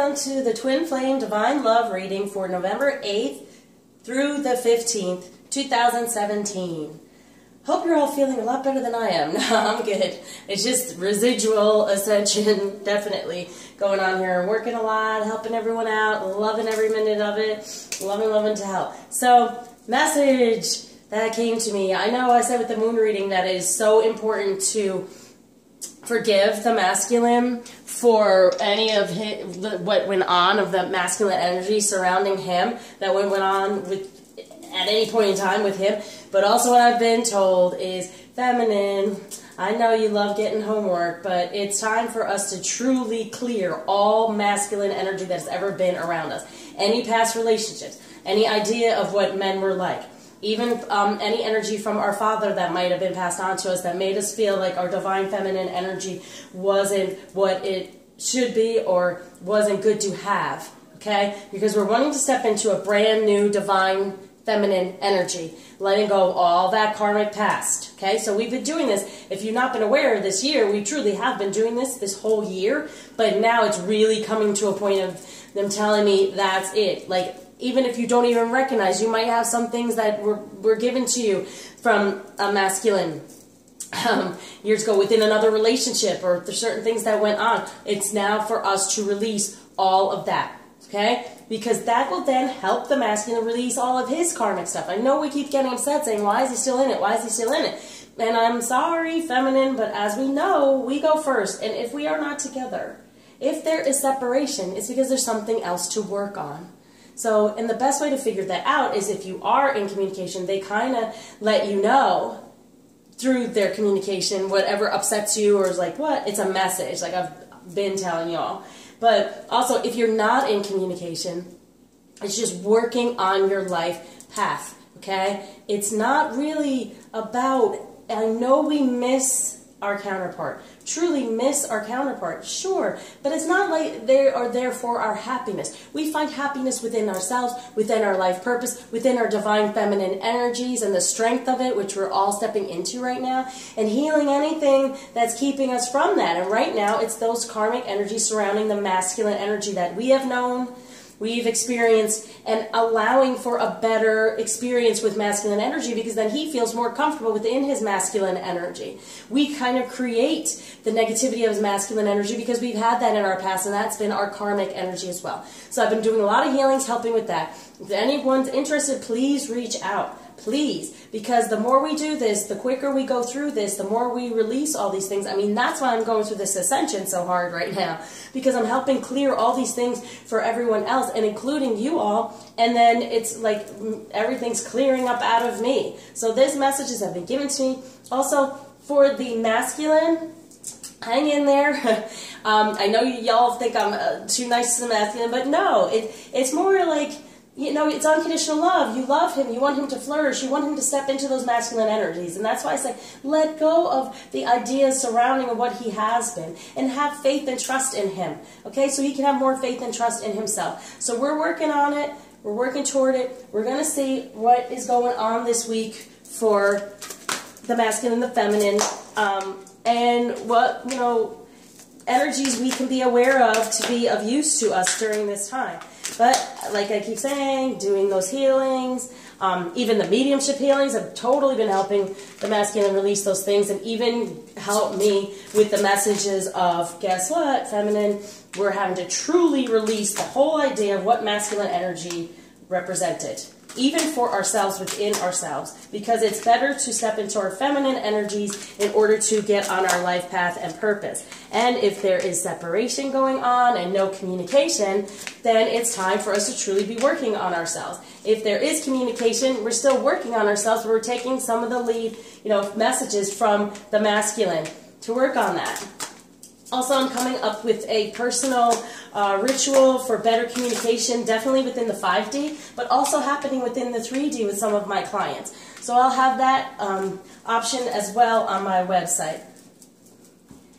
welcome to the Twin Flame Divine Love reading for November 8th through the 15th, 2017. Hope you're all feeling a lot better than I am. No, I'm good. It's just residual ascension, definitely going on here. Working a lot, helping everyone out, loving every minute of it, loving to help. So, message that came to me. I know I said with the moon reading that it is so important to forgive the masculine for any of what went on of the masculine energy surrounding him that went on with at any point in time with him. But also what I've been told is, feminine, I know you love getting homework, but it's time for us to truly clear all masculine energy that's ever been around us. Any past relationships, any idea of what men were like, even any energy from our father that might have been passed on to us that made us feel like our divine feminine energy wasn't what it should be or wasn't good to have, okay? Because we're wanting to step into a brand new divine feminine energy, letting go of all that karmic past, okay? So we've been doing this. If you've not been aware this year, we truly have been doing this whole year, but now it's really coming to a point of them telling me that's it. Like, even if you don't even recognize, you might have some things that were given to you from a masculine years ago within another relationship, or there's certain things that went on. It's now for us to release all of that, okay? Because that will then help the masculine release all of his karmic stuff. I know we keep getting upset saying, why is he still in it? Why is he still in it? And I'm sorry, feminine, but as we know, we go first. And if we are not together, if there is separation, it's because there's something else to work on. So, and the best way to figure that out is if you are in communication, they kind of let you know through their communication whatever upsets you or is like, what? It's a message, like I've been telling y'all. But also, if you're not in communication, it's just working on your life path, okay? It's not really about, I know we miss our counterpart, truly miss our counterpart, sure, but it's not like they are there for our happiness. We find happiness within ourselves, within our life purpose, within our divine feminine energies and the strength of it, which we're all stepping into right now, and healing anything that's keeping us from that. And right now, it's those karmic energies surrounding the masculine energy that we have known, we've experienced, and allowing for a better experience with masculine energy, because then he feels more comfortable within his masculine energy. We kind of create the negativity of his masculine energy because we've had that in our past, and that's been our karmic energy as well. So I've been doing a lot of healings helping with that. If anyone's interested, please reach out. Please, because the more we do this, the quicker we go through this, the more we release all these things. I mean, that's why I'm going through this ascension so hard right now, because I'm helping clear all these things for everyone else, and including you all, and then it's like everything's clearing up out of me. So these messages have been given to me. Also, for the masculine, hang in there. I know y'all think I'm too nice to the masculine, but no, it's more like, you know, it's unconditional love. You love him. You want him to flourish. You want him to step into those masculine energies. And that's why I say, let go of the ideas surrounding what he has been and have faith and trust in him. Okay, so he can have more faith and trust in himself. So we're working on it. We're working toward it. We're going to see what is going on this week for the masculine and the feminine, and what, you know, energies we can be aware of to be of use to us during this time. But, like I keep saying, doing those healings, even the mediumship healings have totally been helping the masculine release those things, and even help me with the messages of, guess what, feminine, we're having to truly release the whole idea of what masculine energy represented, even for ourselves, within ourselves, because it's better to step into our feminine energies in order to get on our life path and purpose. And if there is separation going on and no communication, then it's time for us to truly be working on ourselves. If there is communication, we're still working on ourselves, but we're taking some of the lead, you know, messages from the masculine to work on that. Also, I'm coming up with a personal ritual for better communication, definitely within the 5D, but also happening within the 3D with some of my clients. So I'll have that option as well on my website.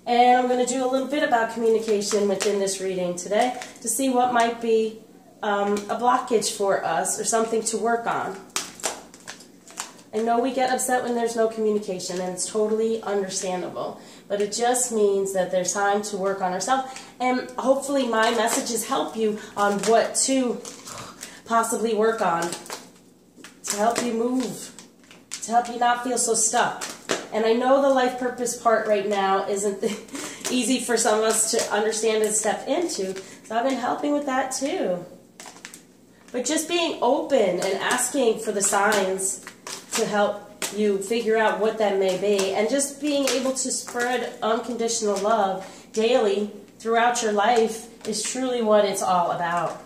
And I'm going to do a little bit about communication within this reading today to see what might be a blockage for us or something to work on. I know we get upset when there's no communication, and it's totally understandable. But it just means that there's time to work on ourselves. And hopefully my messages help you on what to possibly work on to help you move, to help you not feel so stuck. And I know the life purpose part right now isn't easy for some of us to understand and step into, so I've been helping with that too. But just being open and asking for the signs to help you figure out what that may be, and just being able to spread unconditional love daily throughout your life is truly what it's all about.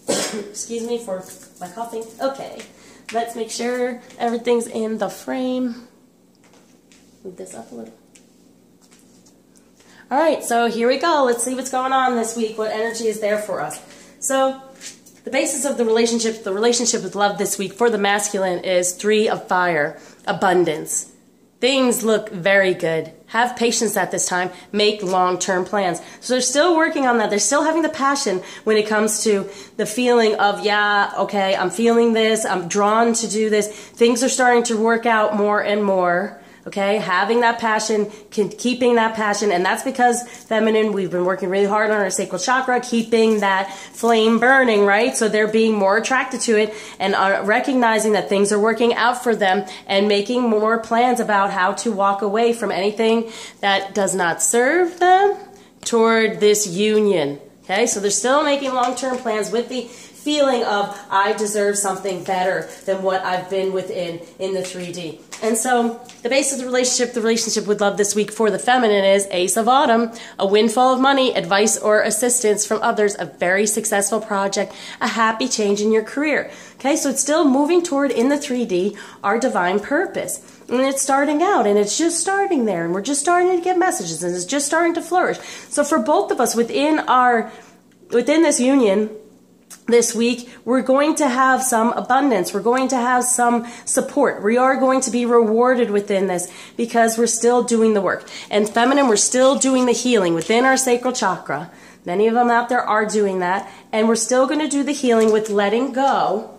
Excuse me for my coughing. Okay, let's make sure everything's in the frame. Move this up a little. All right, so here we go. Let's see what's going on this week, what energy is there for us. So the basis of the relationship with love this week for the masculine is 3 of Fire, abundance. Things look very good. Have patience at this time. Make long-term plans. So they're still working on that. They're still having the passion when it comes to the feeling of, yeah, okay, I'm feeling this. I'm drawn to do this. Things are starting to work out more and more. Okay, having that passion, keeping that passion, and that's because feminine, we've been working really hard on our sacral chakra, keeping that flame burning, right? So they're being more attracted to it and are recognizing that things are working out for them and making more plans about how to walk away from anything that does not serve them toward this union. Okay, so they're still making long-term plans with the feeling of, I deserve something better than what I've been within in the 3D. And so the base of the relationship with love this week for the feminine is Ace of Autumn, a windfall of money, advice or assistance from others, a very successful project, a happy change in your career. Okay, so it's still moving toward, in the 3D, our divine purpose. And it's starting out, and it's just starting there, and we're just starting to get messages, and it's just starting to flourish. So for both of us within this union, this week, we're going to have some abundance. We're going to have some support. We are going to be rewarded within this because we're still doing the work. And feminine, we're still doing the healing within our sacral chakra. Many of them out there are doing that. And we're still going to do the healing with letting go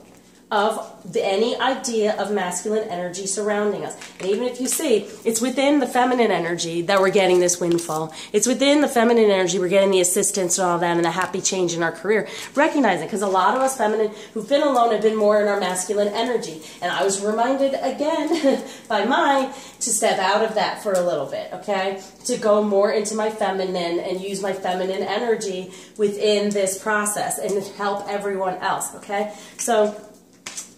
of any idea of masculine energy surrounding us. And even if you see, it's within the feminine energy that we're getting this windfall. It's within the feminine energy we're getting the assistance and all that and the happy change in our career. Recognize it, because a lot of us feminine who've been alone have been more in our masculine energy. And I was reminded again by mine to step out of that for a little bit, okay? To go more into my feminine and use my feminine energy within this process and help everyone else, okay? So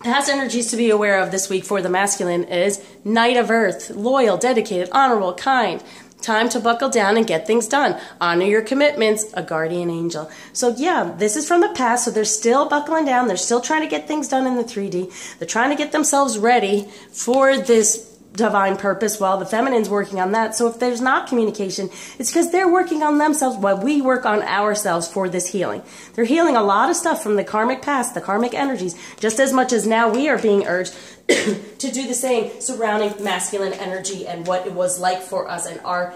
past energies to be aware of this week for the masculine is Knight of Earth, loyal, dedicated, honorable, kind. Time to buckle down and get things done. Honor your commitments, a guardian angel. So yeah, this is from the past, so they're still buckling down. They're still trying to get things done in the 3D. They're trying to get themselves ready for this divine purpose while the feminine's working on that. So if there's not communication, it's because they're working on themselves while we work on ourselves for this healing. They're healing a lot of stuff from the karmic past, the karmic energies, just as much as now we are being urged to do the same surrounding masculine energy and what it was like for us and our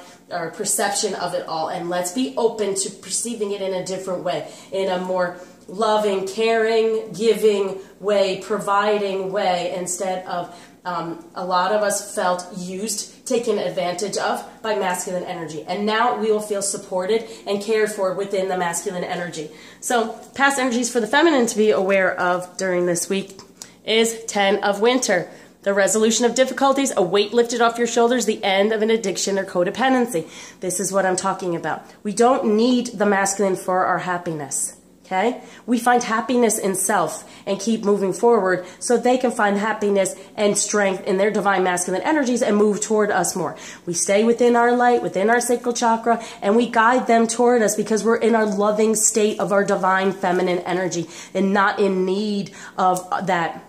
perception of it all. And let's be open to perceiving it in a different way, in a more loving, caring, giving way, providing way, instead of a lot of us felt used, taken advantage of by masculine energy. And now we will feel supported and cared for within the masculine energy. So past energies for the feminine to be aware of during this week is 10 of Winter. The resolution of difficulties, a weight lifted off your shoulders, the end of an addiction or codependency. This is what I'm talking about. We don't need the masculine for our happiness. Okay? We find happiness in self and keep moving forward so they can find happiness and strength in their divine masculine energies and move toward us more. We stay within our light, within our sacral chakra, and we guide them toward us because we're in our loving state of our divine feminine energy and not in need of that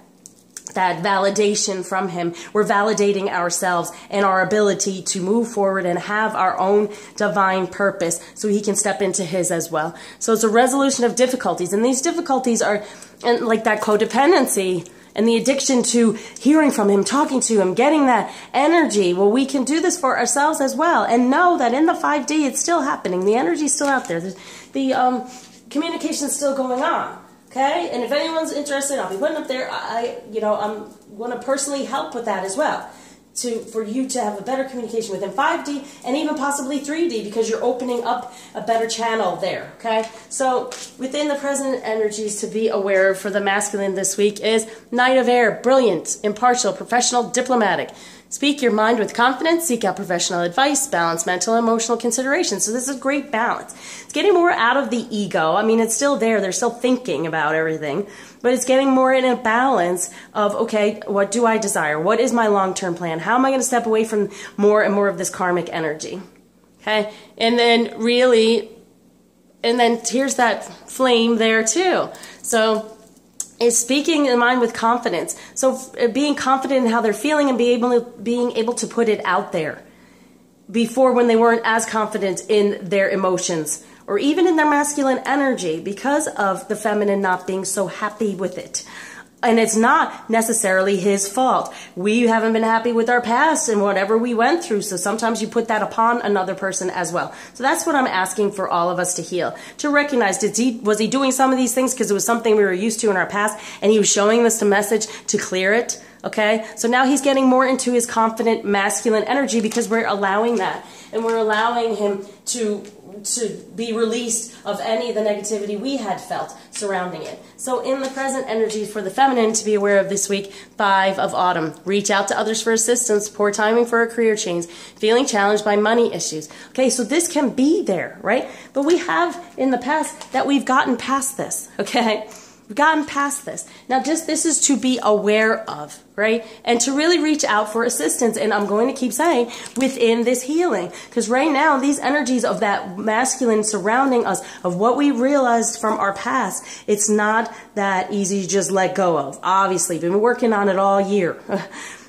validation from him. We're validating ourselves and our ability to move forward and have our own divine purpose so he can step into his as well. So it's a resolution of difficulties. And these difficulties are like that codependency and the addiction to hearing from him, talking to him, getting that energy. Well, we can do this for ourselves as well and know that in the 5D it's still happening. The energy is still out there. The communication is still going on. Okay, and if anyone's interested, I'll be putting up there. I'm going to personally help with that as well, for you to have a better communication within 5D and even possibly 3D, because you're opening up a better channel there. Okay, so within the present energies to be aware of for the masculine this week is Knight of Air, brilliant, impartial, professional, diplomatic. Speak your mind with confidence, seek out professional advice, balance mental and emotional considerations. So this is a great balance. It's getting more out of the ego. I mean, it's still there. They're still thinking about everything. But it's getting more in a balance of, okay, what do I desire? What is my long-term plan? How am I going to step away from more and more of this karmic energy? Okay? And then here's that flame there too. So is speaking in mind with confidence. So being confident in how they're feeling and being able to put it out there before, when they weren't as confident in their emotions or even in their masculine energy because of the feminine not being so happy with it. And it's not necessarily his fault. We haven't been happy with our past and whatever we went through. So sometimes you put that upon another person as well. So that's what I'm asking for all of us to heal. To recognize, was he doing some of these things because it was something we were used to in our past and he was showing us a message to clear it? Okay, so now he's getting more into his confident masculine energy because we're allowing that. And we're allowing him to be released of any of the negativity we had felt surrounding it. So in the present energies for the feminine to be aware of this week, 5 of Autumn. Reach out to others for assistance, poor timing for a career change, feeling challenged by money issues. Okay, so this can be there, right? But we have in the past that we've gotten past this, okay? We've gotten past this. Now, just this is to be aware of, right? And to really reach out for assistance. And I'm going to keep saying within this healing. Because right now, these energies of that masculine surrounding us, of what we realized from our past, it's not that easy to just let go of. Obviously, we've been working on it all year.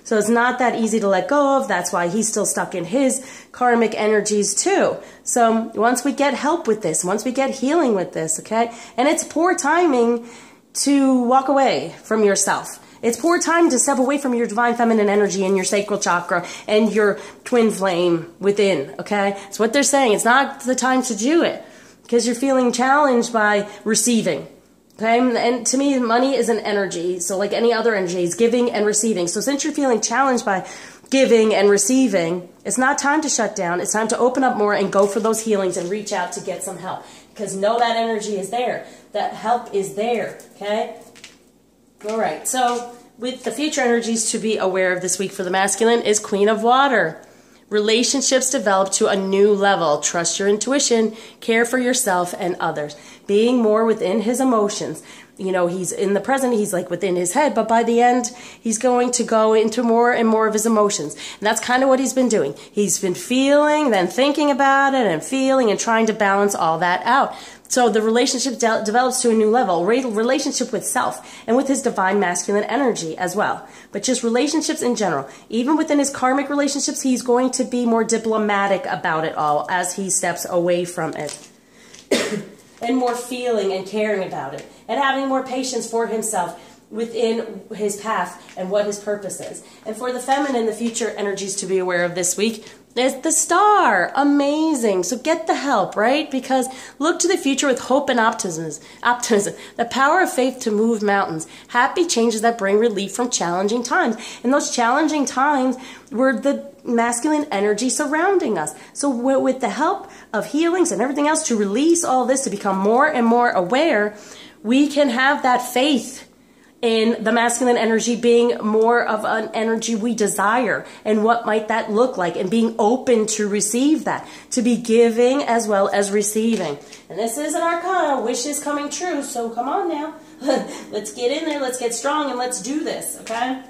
So it's not that easy to let go of. That's why he's still stuck in his karmic energies too. So once we get help with this, once we get healing with this, okay? And it's poor timing to walk away from yourself. It's poor time to step away from your divine feminine energy and your sacral chakra and your twin flame within, okay? It's what they're saying. It's not the time to do it because you're feeling challenged by receiving. Okay, and to me, money is an energy. So like any other energy, it's giving and receiving. So since you're feeling challenged by giving and receiving, it's not time to shut down. It's time to open up more and go for those healings and reach out to get some help. Because know that energy is there. That help is there. Okay? All right. So with the future energies to be aware of this week for the masculine is Queen of Water. Relationships develop to a new level. Trust your intuition. Care for yourself and others. Being more within his emotions. You know, he's in the present, he's like within his head, but by the end, he's going to go into more and more of his emotions. And that's kind of what he's been doing. He's been feeling, then thinking about it, and feeling, and trying to balance all that out. So the relationship develops to a new level, relationship with self, and with his divine masculine energy as well. But just relationships in general. Even within his karmic relationships, he's going to be more diplomatic about it all as he steps away from it. And more feeling and caring about it. And having more patience for himself within his path and what his purpose is. And for the feminine, the future energies to be aware of this week is the Star. Amazing. So get the help, right? Because look to the future with hope and optimism. The power of faith to move mountains. Happy changes that bring relief from challenging times. And those challenging times were the masculine energy surrounding us. So with the help of healings and everything else to release all this, to become more and more aware, we can have that faith in the masculine energy being more of an energy we desire. And what might that look like? And being open to receive that. To be giving as well as receiving. And this is an arcana. Wishes coming true. So come on now. Let's get in there. Let's get strong and let's do this. Okay?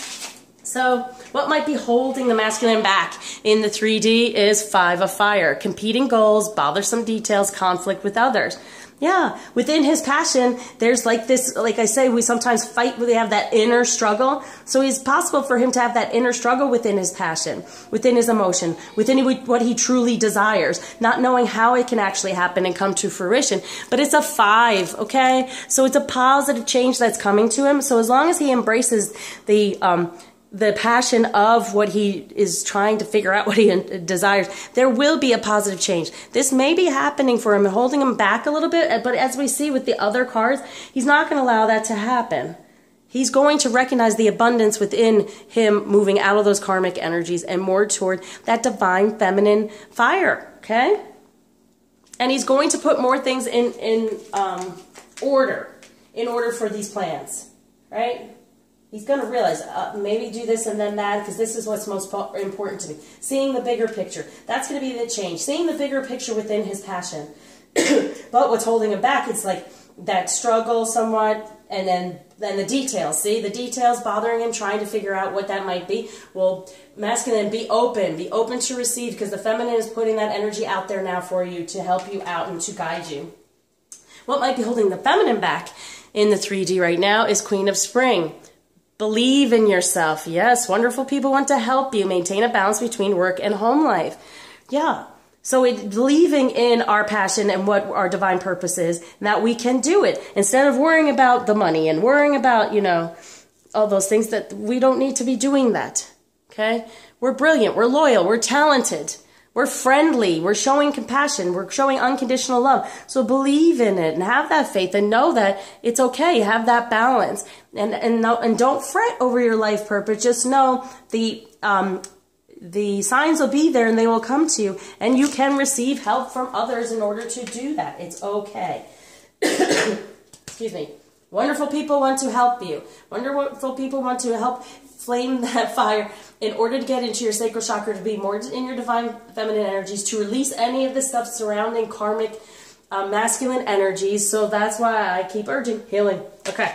So what might be holding the masculine back in the 3D is 5 of Fire. Competing goals, bothersome details, conflict with others. Yeah, within his passion, there's like this, like I say, we sometimes fight, we have that inner struggle. So it's possible for him to have that inner struggle within his passion, within his emotion, within what he truly desires, not knowing how it can actually happen and come to fruition. But it's a 5, okay? So it's a positive change that's coming to him. So as long as he embraces the the passion of what he is trying to figure out, what he desires, there will be a positive change. This may be happening for him and holding him back a little bit, but as we see with the other cards, he's not going to allow that to happen. He's going to recognize the abundance within him, moving out of those karmic energies and more toward that divine feminine fire, okay? And he's going to put more things in order for these plans, right? He's going to realize, maybe do this and then that, because this is what's most important to me. Seeing the bigger picture. That's going to be the change. Seeing the bigger picture within his passion. But what's holding him back, it's like that struggle somewhat, and then the details. See, the details bothering him, trying to figure out what that might be. Well, masculine, be open to receive, because the feminine is putting that energy out there now for you to help you out and to guide you. What might be holding the feminine back in the 3D right now is Queen of Spring. Believe in yourself. Yes, wonderful people want to help you maintain a balance between work and home life. Yeah. So believing in our passion and what our divine purpose is, and that we can do it. Instead of worrying about the money and worrying about, all those things, that we don't need to be doing that. Okay? We're brilliant. We're loyal. We're talented. We're friendly. We're showing compassion. We're showing unconditional love. So believe in it and have that faith and know that it's okay. Have that balance. And don't fret over your life purpose. Just know the signs will be there and they will come to you. And you can receive help from others in order to do that. It's okay. Excuse me. Wonderful people want to help you. Wonderful people want to help flame that fire in order to get into your sacral chakra, to be more in your divine feminine energies, to release any of the stuff surrounding karmic masculine energies. So that's why I keep urging healing. Okay.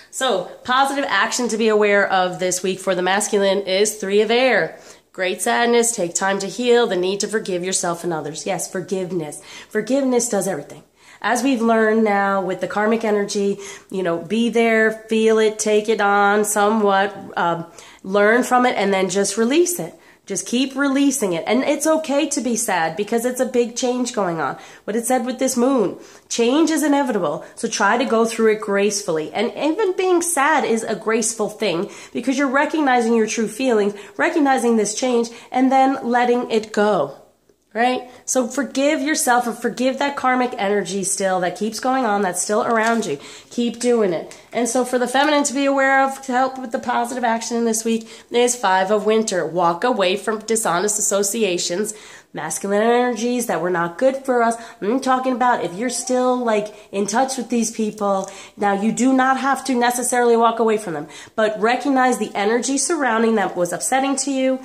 So positive action to be aware of this week for the masculine is 3 of air. Great sadness, take time to heal, the need to forgive yourself and others. Yes, forgiveness. Forgiveness does everything. As we've learned now with the karmic energy, be there, feel it, take it on somewhat, learn from it, and then just release it. Just keep releasing it. And it's okay to be sad because it's a big change going on. What it said with this moon, change is inevitable. So try to go through it gracefully. And even being sad is a graceful thing because you're recognizing your true feelings, recognizing this change, and then letting it go. Right? So forgive yourself and forgive that karmic energy still that keeps going on, that's still around you. Keep doing it. And so for the feminine to be aware of, to help with the positive action in this week, is 5 of winter. Walk away from dishonest associations, masculine energies that were not good for us. I'm talking about if you're still in touch with these people, now you do not have to necessarily walk away from them, but recognize the energy surrounding that was upsetting to you.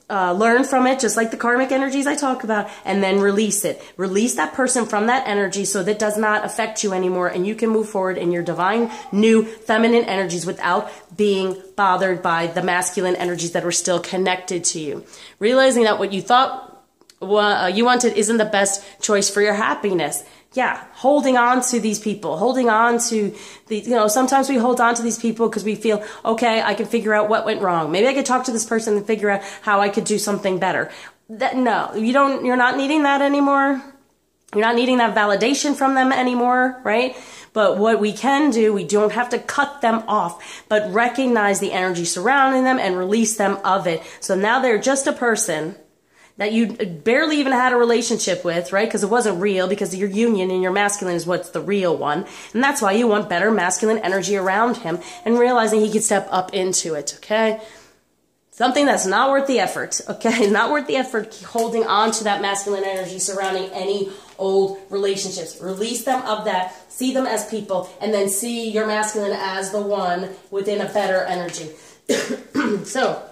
Learn from it, just like the karmic energies I talk about, and then release it. Release that person from that energy so that it does not affect you anymore, and you can move forward in your divine, new, feminine energies without being bothered by the masculine energies that are still connected to you. Realizing that what you thought you wanted isn't the best choice for your happiness. Yeah, holding on to these people, holding on to sometimes we hold on to these people because we feel, okay, I can figure out what went wrong. Maybe I could talk to this person and figure out how I could do something better. No, you're not needing that anymore. You're not needing that validation from them anymore, right? But what we can do, we don't have to cut them off, but recognize the energy surrounding them and release them of it. So now they're just a person that you barely even had a relationship with, right? Because it wasn't real, because your union and your masculine is what's the real one. And that's why you want better masculine energy around him and realizing he can step up into it, okay? Something that's not worth the effort, okay? Not worth the effort holding on to that masculine energy surrounding any old relationships. Release them of that, see them as people, and then see your masculine as the one within a better energy. So,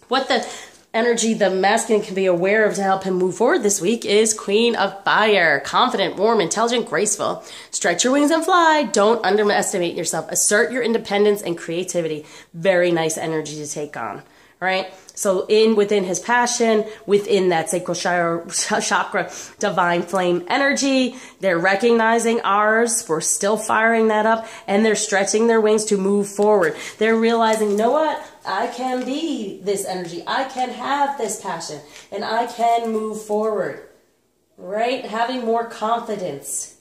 what the energy the masculine can be aware of to help him move forward this week is Queen of Fire. Confident, warm, intelligent, graceful. Stretch your wings and fly. Don't underestimate yourself. Assert your independence and creativity. Very nice energy to take on. Right? So within his passion, within that sacral chakra, divine flame energy, they're recognizing ours. We're still firing that up, and they're stretching their wings to move forward. They're realizing, you know what? I can be this energy. I can have this passion, and I can move forward. Right? Having more confidence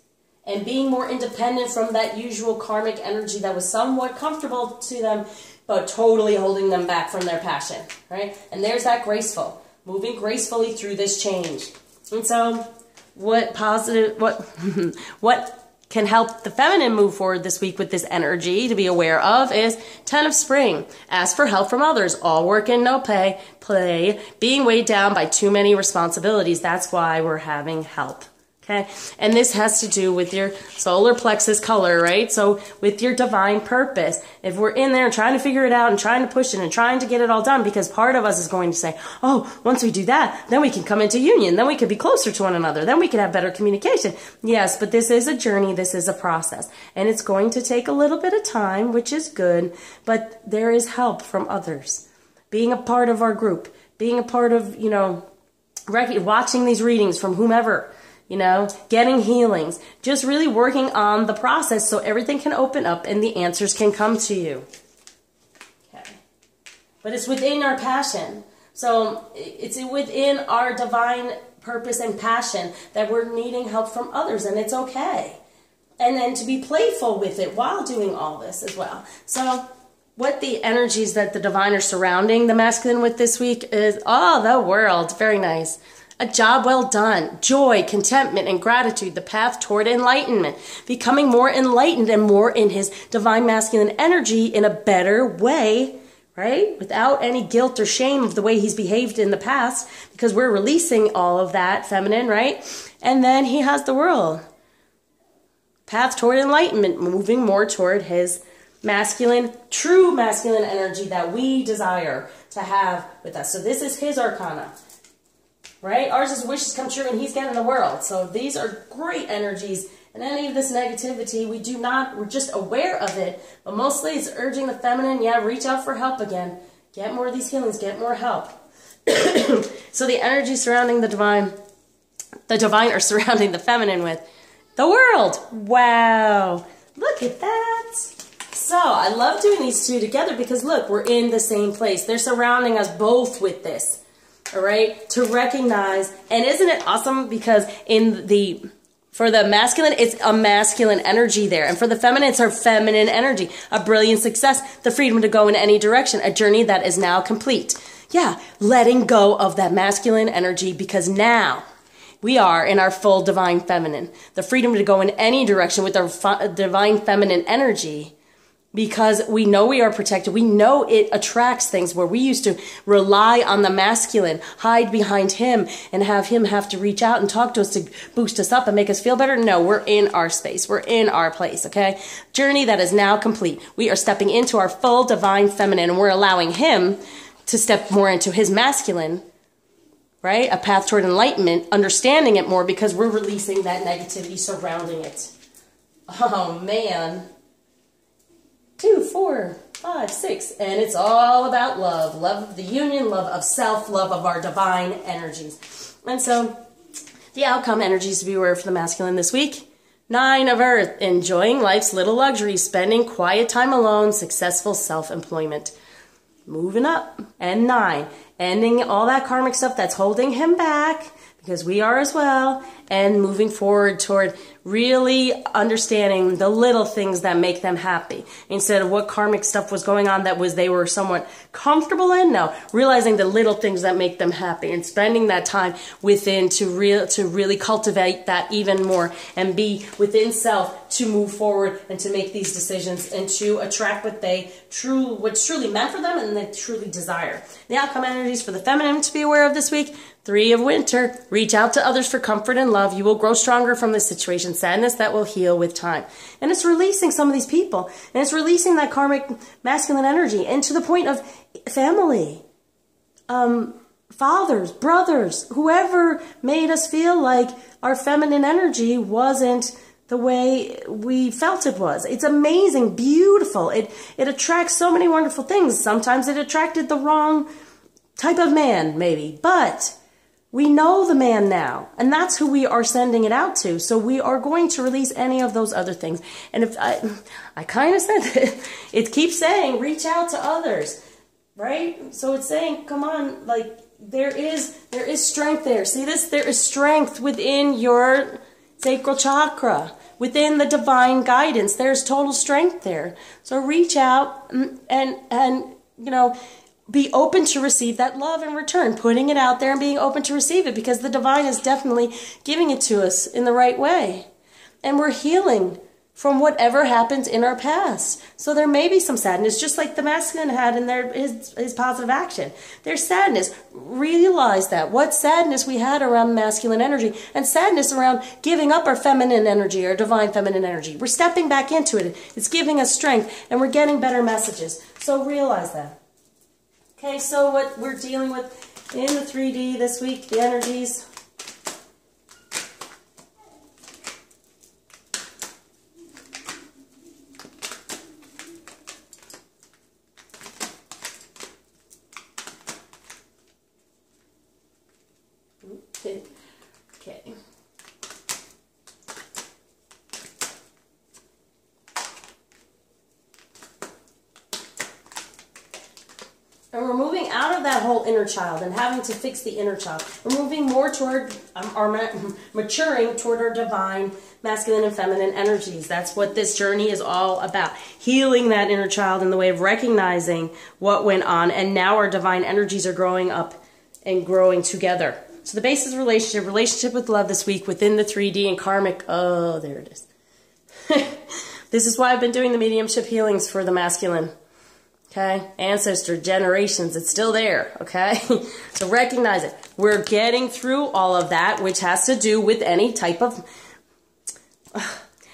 and being more independent from that usual karmic energy that was somewhat comfortable to them, but totally holding them back from their passion, right? And there's that graceful, moving gracefully through this change. And so what can help the feminine move forward this week with this energy to be aware of is 10 of Spring. Ask for help from others. All work and no play. Being weighed down by too many responsibilities. That's why we're having help. Okay, and this has to do with your solar plexus color, right? So with your divine purpose, if we're in there trying to figure it out and trying to push it and trying to get it all done, because part of us is going to say, oh, once we do that, then we can come into union, then we could be closer to one another, then we could have better communication. Yes, but this is a journey, this is a process, and it's going to take a little bit of time, which is good, but there is help from others. Being a part of our group, being a part of, you know, watching these readings from whomever, you know, getting healings, just really working on the process so everything can open up and the answers can come to you. Okay. But it's within our passion. So it's within our divine purpose and passion that we're needing help from others, and it's okay. And then to be playful with it while doing all this as well. So what the energies that the divine are surrounding the masculine with this week is, oh, the world. Very nice. A job well done, joy, contentment, and gratitude, the path toward enlightenment, becoming more enlightened and more in his divine masculine energy in a better way, right? Without any guilt or shame of the way he's behaved in the past, because we're releasing all of that feminine, right? And then he has the world. Path toward enlightenment, moving more toward his masculine, true masculine energy that we desire to have with us. So this is his arcana. Right? Ours is wishes come true and he's getting the world. So these are great energies. And any of this negativity, we're just aware of it. But mostly it's urging the feminine, yeah, reach out for help again. Get more of these healings, get more help. So the energy surrounding the divine are surrounding the feminine with the world. Wow. Look at that. So I love doing these two together because look, we're in the same place. They're surrounding us both with this. All right, to recognize, and isn't it awesome because for the masculine, it's a masculine energy there, and for the feminine, it's our feminine energy, a brilliant success, the freedom to go in any direction, a journey that is now complete. Yeah, letting go of that masculine energy because now we are in our full divine feminine, the freedom to go in any direction with our divine feminine energy. Because we know we are protected. We know it attracts things where we used to rely on the masculine, hide behind him, and have him have to reach out and talk to us to boost us up and make us feel better. No, we're in our space. We're in our place, okay? Journey that is now complete. We are stepping into our full divine feminine, and we're allowing him to step more into his masculine, right? A path toward enlightenment, understanding it more because we're releasing that negativity surrounding it. Oh, man. 2, 4, 5, 6, and it's all about love. Love of the union, love of self, love of our divine energies. And so, the outcome energies to be aware for the masculine this week. 9 of Earth, enjoying life's little luxuries, spending quiet time alone, successful self-employment. Moving up. And 9, ending all that karmic stuff that's holding him back, because we are as well, and moving forward toward really understanding the little things that make them happy instead of what karmic stuff was going on that they were somewhat comfortable in. No, realizing the little things that make them happy and spending that time within to really cultivate that even more and be within self to move forward and to make these decisions and to attract what's truly meant for them and they truly desire. The outcome energies for the feminine to be aware of this week. 3 of Winter, reach out to others for comfort and love. You will grow stronger from this situation. Sadness that will heal with time. And it's releasing some of these people. And it's releasing that karmic masculine energy. And to the point of family. Fathers, brothers, whoever made us feel like our feminine energy wasn't the way we felt it was. It's amazing, beautiful. It attracts so many wonderful things. Sometimes it attracted the wrong type of man, maybe. But we know the man now, and that's who we are sending it out to. So we are going to release any of those other things. And if I kind of said it keeps saying, reach out to others, right? So it's saying, come on, like there is strength there. See this? There is strength within your sacral chakra. Within the divine guidance, there's total strength there. So reach out and you know, be open to receive that love in return, putting it out there and being open to receive it, because the divine is definitely giving it to us in the right way. And we're healing from whatever happens in our past. So there may be some sadness, just like the masculine had in his positive action. There's sadness. Realize that. What sadness we had around masculine energy, and sadness around giving up our feminine energy, our divine feminine energy. We're stepping back into it. It's giving us strength, and we're getting better messages. So realize that. Okay, so what we're dealing with in the 3D this week, the energies. Okay. And we're moving out of that whole inner child and having to fix the inner child. We're moving more toward maturing toward our divine masculine and feminine energies. That's what this journey is all about. Healing that inner child in the way of recognizing what went on, and now our divine energies are growing up and growing together. So the base is relationship with love this week within the 3D and karmic. Oh, there it is. This is why I've been doing the mediumship healings for the masculine. Okay? Ancestor, generations, it's still there. Okay? So recognize it. We're getting through all of that, which has to do with any type of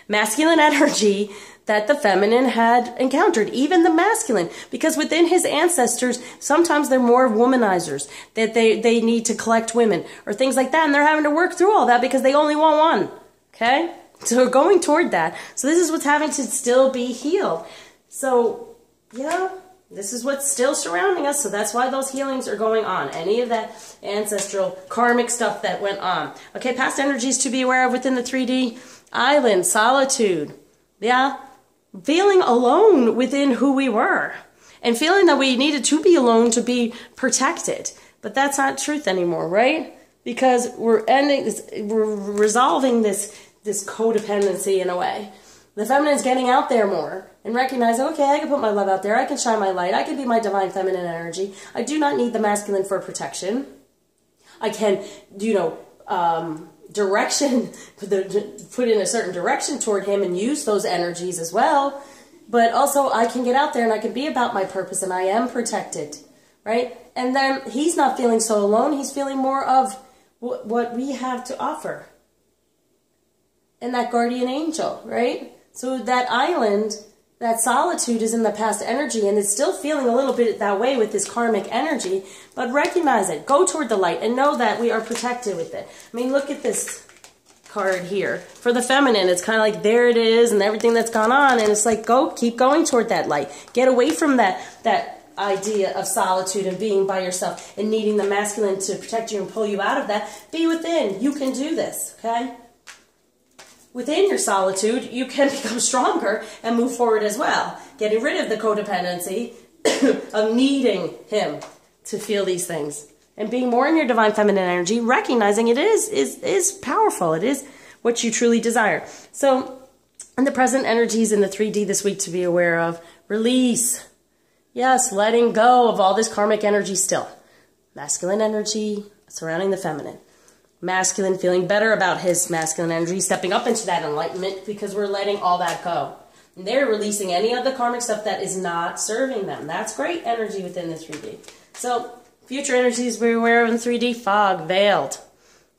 masculine energy that the feminine had encountered, even the masculine, because within his ancestors, sometimes they're more womanizers, that they need to collect women or things like that, and they're having to work through all that because they only want one, okay? So we're going toward that. So this is what's having to still be healed. So, yeah, this is what's still surrounding us, so that's why those healings are going on. Any of that ancestral karmic stuff that went on. Okay, past energies to be aware of within the 3D. Island, solitude, yeah? Feeling alone within who we were, and feeling that we needed to be alone to be protected. But that's not truth anymore, right? Because we're resolving this codependency in a way. The feminine's getting out there more and recognizing, okay, I can put my love out there, I can shine my light, I can be my divine feminine energy. I do not need the masculine for protection. I can, you know, direction, put in a certain direction toward him and use those energies as well. But also I can get out there and I can be about my purpose, and I am protected, right? And then he's not feeling so alone. He's feeling more of what we have to offer. And that guardian angel, right? So that island, that solitude is in the past energy, and it's still feeling a little bit that way with this karmic energy, but recognize it. Go toward the light and know that we are protected with it. I mean, look at this card here. For the feminine, it's kind of like there it is and everything that's gone on, and it's like, keep going toward that light. Get away from that idea of solitude and being by yourself and needing the masculine to protect you and pull you out of that. Be within. You can do this, okay? Within your solitude, you can become stronger and move forward as well. Getting rid of the codependency of needing him to feel these things. And being more in your divine feminine energy, recognizing it is powerful. It is what you truly desire. So, in the present energies in the 3D this week to be aware of, release. Yes, letting go of all this karmic energy still. Masculine energy surrounding the feminine. Masculine feeling better about his masculine energy, stepping up into that enlightenment because we're letting all that go. And they're releasing any of the karmic stuff that is not serving them. That's great energy within the 3D. So, future energies we're aware of in 3D, fog, veiled.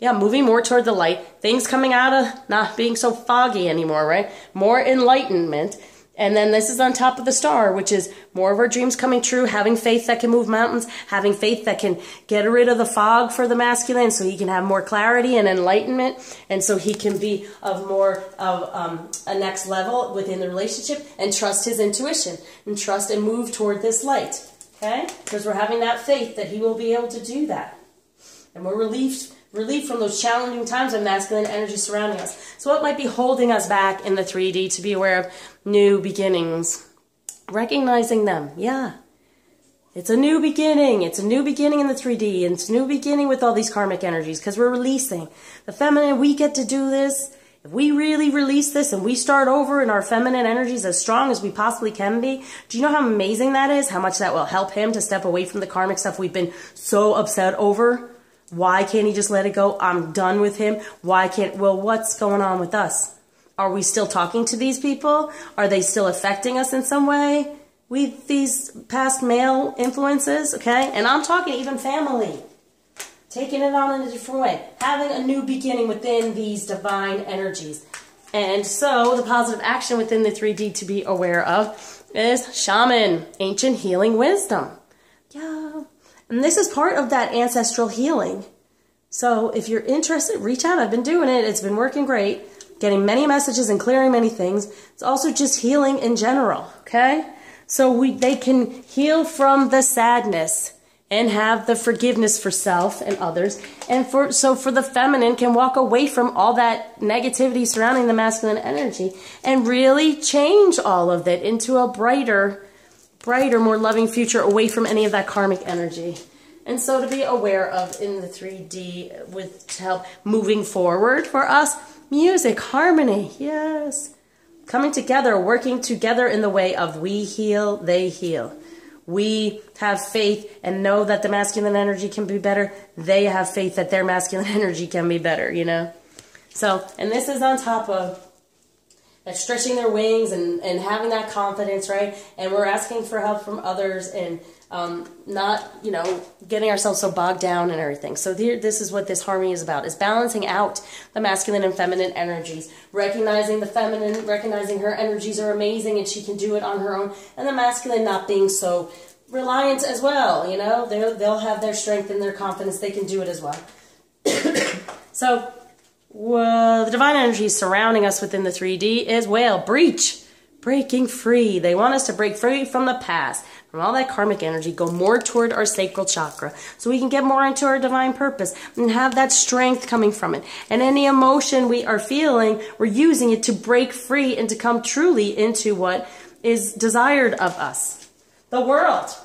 Yeah, moving more toward the light. Things coming out of not being so foggy anymore, right? More enlightenment. And then this is on top of the star, which is more of our dreams coming true, having faith that can move mountains, having faith that can get rid of the fog for the masculine so he can have more clarity and enlightenment, and so he can be of more of a next level within the relationship, and trust his intuition and trust and move toward this light, okay? Because we're having that faith that he will be able to do that. And we're relieved from those challenging times of masculine energy surrounding us. So what might be holding us back in the 3D to be aware of new beginnings? Recognizing them, yeah. It's a new beginning. It's a new beginning in the 3D. And it's a new beginning with all these karmic energies because we're releasing. The feminine, we get to do this If we really release this and we start over in our feminine energies as strong as we possibly can be, do you know how amazing that is? How much that will help him to step away from the karmic stuff we've been so upset over? Why can't he just let it go? I'm done with him. Why can't, well, what's going on with us? Are we still talking to these people? Are they still affecting us in some way with these past male influences? Okay, and I'm talking even family. Taking it on in a different way. Having a new beginning within these divine energies. And so the positive action within the 3D to be aware of is shaman, ancient healing wisdom. Yeah. And this is part of that ancestral healing. So if you're interested, reach out. I've been doing it. It's been working great. Getting many messages and clearing many things. It's also just healing in general. Okay? So they can heal from the sadness and have the forgiveness for self and others. And so for the feminine can walk away from all that negativity surrounding the masculine energy and really change all of it into a brighter, more loving future away from any of that karmic energy. And so to be aware of in the 3D with to help moving forward for us, music, harmony, yes. Coming together, working together in the way of we heal, they heal. We have faith and know that the masculine energy can be better. They have faith that their masculine energy can be better, you know. So, and this is on top of that stretching their wings and having that confidence, right? And we're asking for help from others and not, you know, getting ourselves so bogged down and everything. So this is what this harmony is about, is balancing out the masculine and feminine energies, recognizing the feminine, recognizing her energies are amazing and she can do it on her own, and the masculine not being so reliant as well, you know, they'll have their strength and their confidence, they can do it as well. So, the divine energy surrounding us within the 3D is whale, breach, breaking free. They want us to break free from the past, from all that karmic energy, go more toward our sacral chakra so we can get more into our divine purpose and have that strength coming from it. And any emotion we are feeling, we're using it to break free and to come truly into what is desired of us. The world,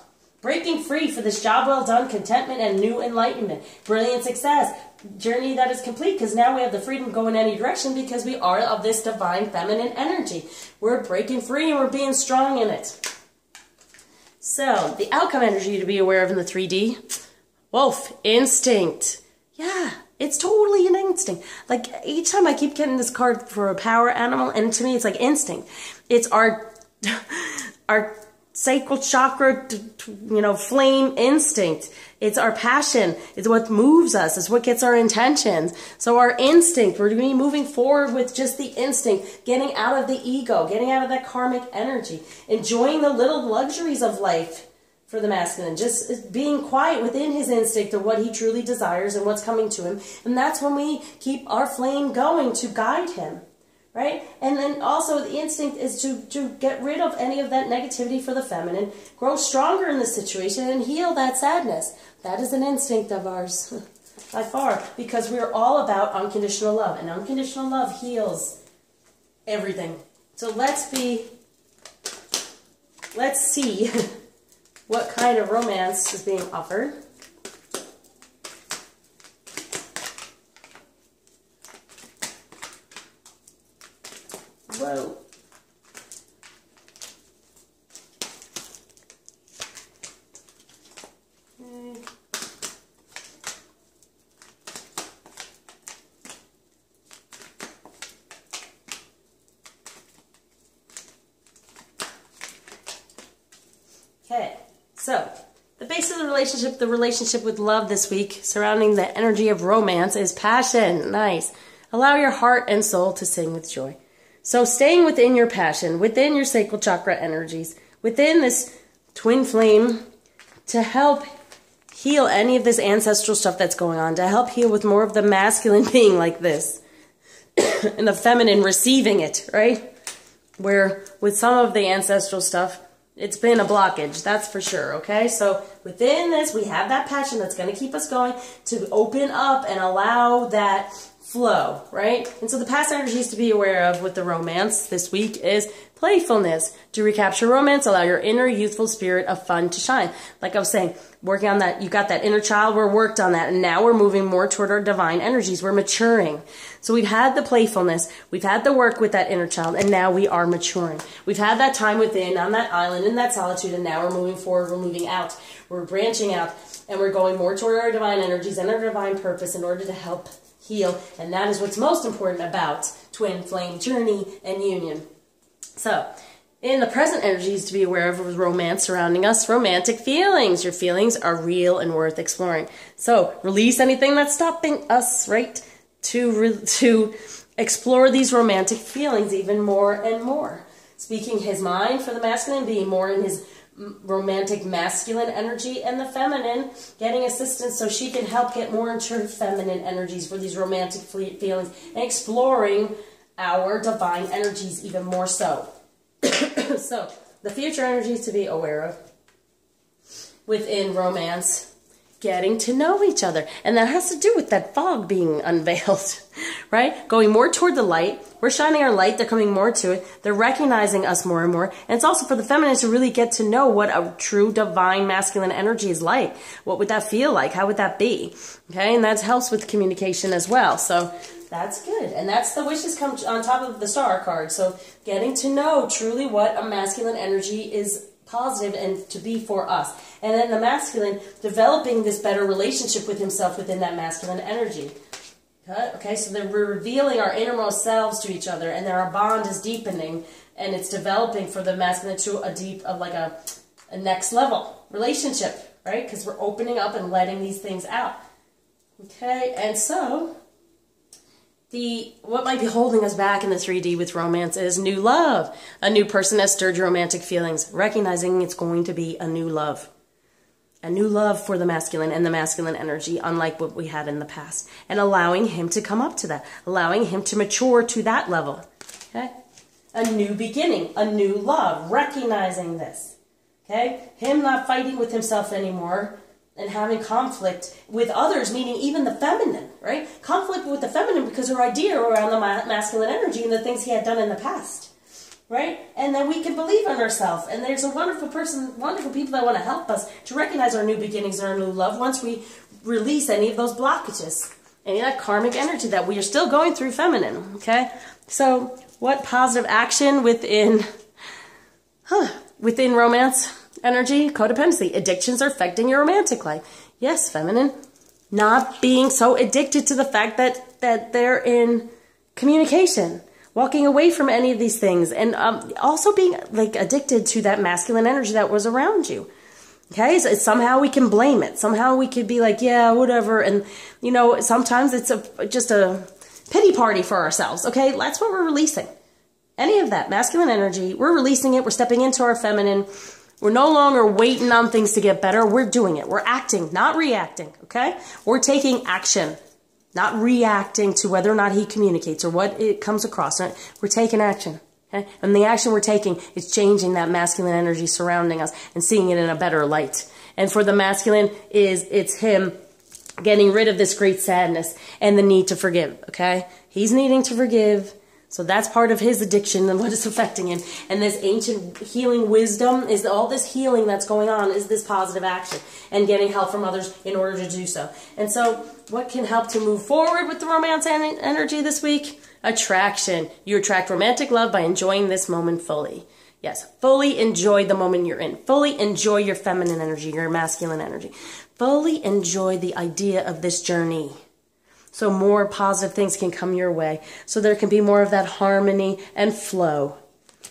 breaking free for this job well done, contentment and new enlightenment, brilliant success, journey that is complete because now we have the freedom to go in any direction because we are of this divine feminine energy. We're breaking free and we're being strong in it. So, the outcome energy to be aware of in the 3D, wolf, instinct. Yeah, it's totally an instinct. Like, each time I keep getting this card for a power animal, and to me it's like instinct. It's our sacral chakra, you know, flame instinct. It's our passion. It's what moves us. It's what gets our intentions. So our instinct, we're going to be moving forward with just the instinct, getting out of the ego, getting out of that karmic energy, enjoying the little luxuries of life for the masculine, just being quiet within his instinct of what he truly desires and what's coming to him. And that's when we keep our flame going to guide him. Right? And then also the instinct is to get rid of any of that negativity for the feminine, grow stronger in the situation, and heal that sadness. That is an instinct of ours, by far, because we're all about unconditional love, and unconditional love heals everything. So let's see what kind of romance is being offered. Whoa. Okay, so the base of the relationship with love this week, surrounding the energy of romance, is passion. Nice. Allow your heart and soul to sing with joy. So staying within your passion, within your sacral chakra energies, within this twin flame, to help heal any of this ancestral stuff that's going on, to help heal with more of the masculine being like this, and the feminine receiving it, right? Where with some of the ancestral stuff, it's been a blockage, that's for sure, okay? So within this, we have that passion that's going to keep us going to open up and allow that flow, right? And so the past energies to be aware of with the romance this week is Playfulness. To recapture romance, allow your inner youthful spirit of fun to shine. Like I was saying, working on that, you got that inner child, we're worked on that, and now we're moving more toward our divine energies. We're maturing. So we've had the playfulness, we've had the work with that inner child, and now we are maturing. We've had that time within, on that island, in that solitude, and now we're moving forward, we're moving out, we're branching out, and we're going more toward our divine energies and our divine purpose in order to help heal. And that is what's most important about twin flame journey and union. So, in the present energies to be aware of romance surrounding us, romantic feelings. Your feelings are real and worth exploring. So, release anything that's stopping us, right, to explore these romantic feelings even more and more. Speaking his mind for the masculine, being more in his romantic masculine energy, and the feminine getting assistance so she can help get more into her feminine energies for these romantic feelings and exploring our divine energies even more so. So, the future energies to be aware of within romance, getting to know each other. And that has to do with that fog being unveiled, right? Going more toward the light. We're shining our light. They're coming more to it. They're recognizing us more and more. And it's also for the feminine to really get to know what a true divine masculine energy is like. What would that feel like? How would that be? Okay, and that helps with communication as well. So that's good. And that's the wishes come on top of the star card. So getting to know truly what a masculine energy is positive and to be for us. And then the masculine developing this better relationship with himself within that masculine energy. Okay, so we're revealing our innermost selves to each other, and then our bond is deepening, and it's developing for the masculine to a next level relationship, right? Because we're opening up and letting these things out. Okay, and so what might be holding us back in the 3D with romance is new love. A new person has stirred your romantic feelings, recognizing it's going to be a new love. A new love for the masculine and the masculine energy, unlike what we had in the past. And allowing him to come up to that. Allowing him to mature to that level. Okay? A new beginning. A new love. Recognizing this. Okay? Him not fighting with himself anymore and having conflict with others, meaning even the feminine, right? Conflict with the feminine because her idea around the masculine energy and the things he had done in the past. Right? And then we can believe in ourselves. And there's a wonderful people that want to help us to recognize our new beginnings and our new love once we release any of those blockages. Any of that karmic energy that we are still going through feminine. Okay? So, what positive action within romance energy? Codependency. Addictions are affecting your romantic life. Yes, feminine. Not being so addicted to the fact that they're in communication. Walking away from any of these things, and also being like addicted to that masculine energy that was around you. Okay, so somehow we can blame it. Somehow we could be like, yeah, whatever. And you know, sometimes it's just a pity party for ourselves. Okay, that's what we're releasing. Any of that masculine energy, we're releasing it. We're stepping into our feminine. We're no longer waiting on things to get better. We're doing it. We're acting, not reacting. Okay, we're taking action. Not reacting to whether or not he communicates or what it comes across. We're taking action. Okay? And the action we're taking is changing that masculine energy surrounding us and seeing it in a better light. And for the masculine, it's him getting rid of this great sadness and the need to forgive. Okay? He's needing to forgive. So that's part of his addiction and what is affecting him. And this ancient healing wisdom is all this healing that's going on is this positive action and getting help from others in order to do so. And so what can help to move forward with the romance energy this week? Attraction. You attract romantic love by enjoying this moment fully. Yes, fully enjoy the moment you're in. Fully enjoy your feminine energy, your masculine energy. Fully enjoy the idea of this journey. So more positive things can come your way. So there can be more of that harmony and flow.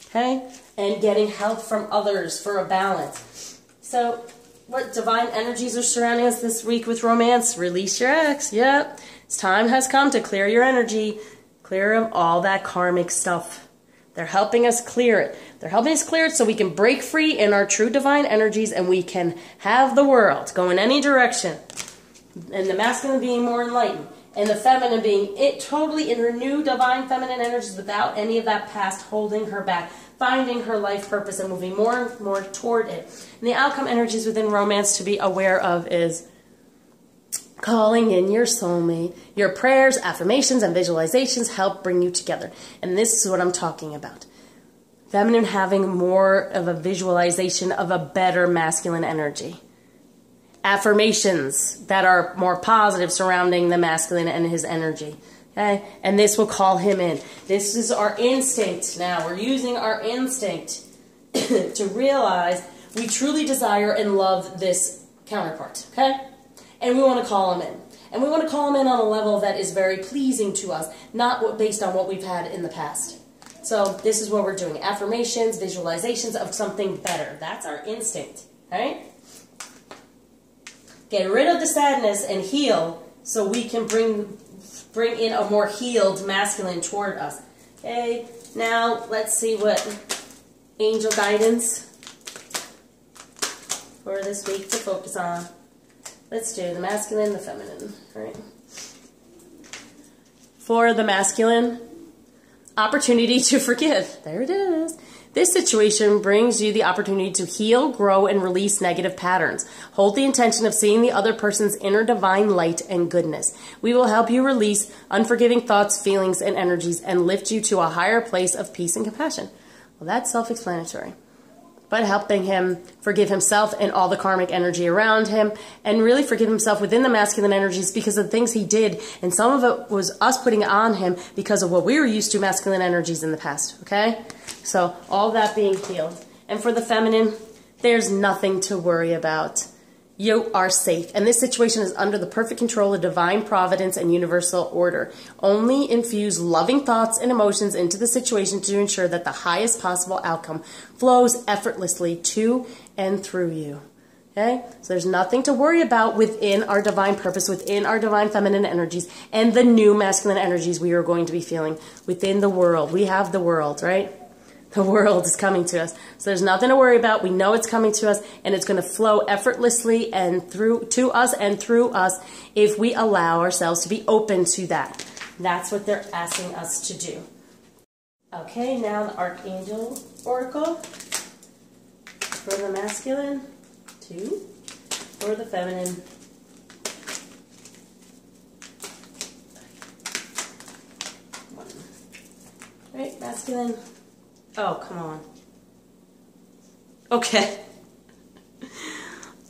Okay? And getting help from others for a balance. So what divine energies are surrounding us this week with romance? Release your ex. Yep. It's time has come to clear your energy. Clear of all that karmic stuff. They're helping us clear it. They're helping us clear it so we can break free in our true divine energies and we can have the world go in any direction. And the masculine being more enlightened. And the feminine being totally in her new divine feminine energies without any of that past holding her back. Finding her life purpose and moving more and more toward it. And the outcome energies within romance to be aware of is calling in your soulmate. Your prayers, affirmations, and visualizations help bring you together. And this is what I'm talking about. Feminine having more of a visualization of a better masculine energy. Affirmations that are more positive surrounding the masculine and his energy. Okay? And this will call him in. This is our instinct now. We're using our instinct to realize we truly desire and love this counterpart. Okay? And we want to call him in. And we want to call him in on a level that is very pleasing to us, not based on what we've had in the past. So this is what we're doing. Affirmations, visualizations of something better. That's our instinct. Right? Get rid of the sadness and heal so we can bring in a more healed masculine toward us. Okay, now let's see what angel guidance for this week to focus on. Let's do the masculine, the feminine. All right. For the masculine, opportunity to forgive. There it is. This situation brings you the opportunity to heal, grow, and release negative patterns. Hold the intention of seeing the other person's inner divine light and goodness. We will help you release unforgiving thoughts, feelings, and energies and lift you to a higher place of peace and compassion. Well, that's self-explanatory. But helping him forgive himself and all the karmic energy around him, and really forgive himself within the masculine energies because of the things he did, and some of it was us putting it on him because of what we were used to masculine energies in the past, okay? So all that being healed. And for the feminine, there's nothing to worry about. You are safe, and this situation is under the perfect control of divine providence and universal order. Only infuse loving thoughts and emotions into the situation to ensure that the highest possible outcome flows effortlessly to and through you. Okay? So there's nothing to worry about within our divine purpose, within our divine feminine energies, and the new masculine energies we are going to be feeling within the world. We have the world, right? The world is coming to us. So there's nothing to worry about. We know it's coming to us, and it's going to flow effortlessly and through to us and through us if we allow ourselves to be open to that. That's what they're asking us to do. Okay, now the Archangel Oracle for the masculine, 2, for the feminine, 1. All right, masculine. Oh, come on. Okay.